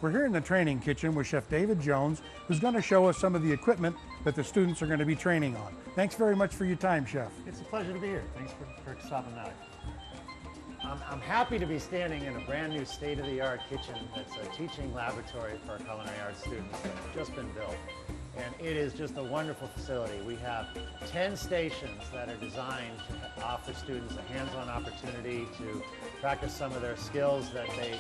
We're here in the training kitchen with Chef David Jones, who's going to show us some of the equipment that the students are going to be training on. Thanks very much for your time, Chef. It's a pleasure to be here. Thanks for stopping by. I'm happy to be standing in a brand new state-of-the-art kitchen that's a teaching laboratory for our culinary arts students that's just been built. And it is just a wonderful facility. We have 10 stations that are designed to offer students a hands-on opportunity to practice some of their skills that they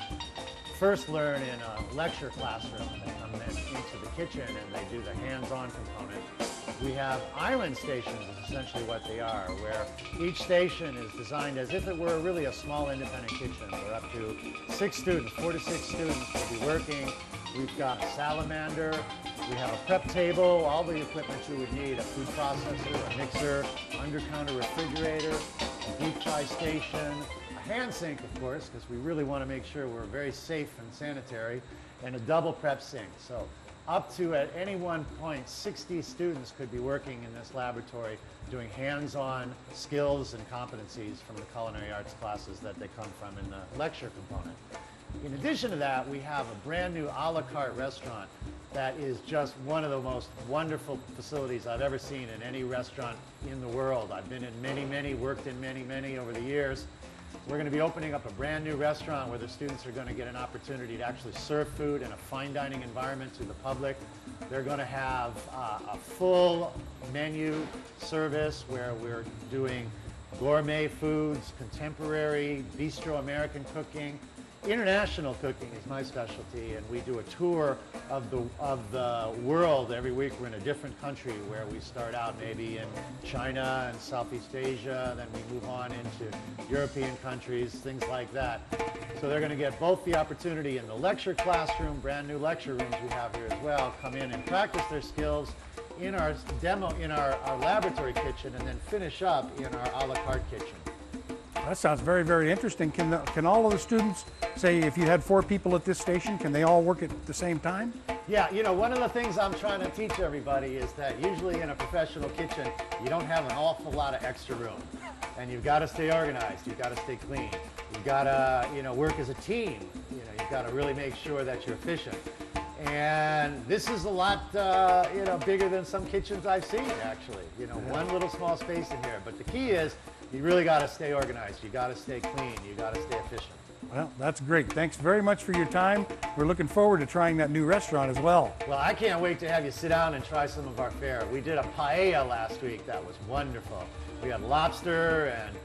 first learn in a lecture classroom. They come into the kitchen and they do the hands-on component. We have island stations is essentially what they are, where each station is designed as if it were really a small independent kitchen. We're up to 6 students, 4 to 6 students will be working. We've got a salamander, we have a prep table, all the equipment you would need, a food processor, a mixer, under-counter refrigerator, a deep fry station, a hand sink, of course, because we really want to make sure we're very safe and sanitary, and a double prep sink. So up to, at any one point, 60 students could be working in this laboratory doing hands-on skills and competencies from the culinary arts classes that they come from in the lecture component. In addition to that, we have a brand new a la carte restaurant that is just one of the most wonderful facilities I've ever seen in any restaurant in the world. I've been in many, worked in many over the years. We're going to be opening up a brand new restaurant where the students are going to get an opportunity to actually serve food in a fine dining environment to the public. They're going to have a full menu service where we're doing gourmet foods, contemporary, bistro American cooking. International cooking is my specialty, and we do a tour of the world every week. We're in a different country where we start out maybe in China and Southeast Asia, then we move on into European countries, things like that. So they're going to get both the opportunity in the lecture classroom, brand new lecture rooms we have here as well, come in and practice their skills in our demo, in our laboratory kitchen, and then finish up in our a la carte kitchen. That sounds very interesting. Can all of the students, say if you had 4 people at this station, can they all work at the same time? Yeah, you know, one of the things I'm trying to teach everybody is that usually in a professional kitchen, you don't have an awful lot of extra room. And you've got to stay organized, you've got to stay clean. You've got to, you know, work as a team. You know, you've got to really make sure that you're efficient. And this is a lot, you know, bigger than some kitchens I've seen, actually. You know, one little small space in here. But the key is, you really got to stay organized. You got to stay clean. You got to stay efficient. Well, that's great. Thanks very much for your time. We're looking forward to trying that new restaurant as well. Well, I can't wait to have you sit down and try some of our fare. We did a paella last week. That was wonderful. We had lobster, and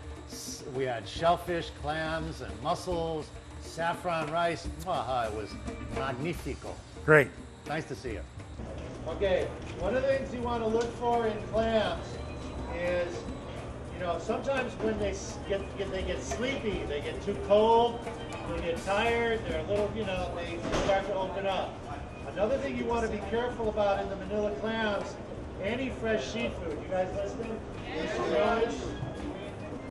we had shellfish, clams, and mussels, saffron rice. Oh, it was magnifico. Great. Nice to see you. Okay, one of the things you want to look for in clams is, you know, sometimes when they get sleepy, they get too cold, they get tired, they're a little, you know, they start to open up. Another thing you want to be careful about in the Manila clams, any fresh seafood. You guys listening?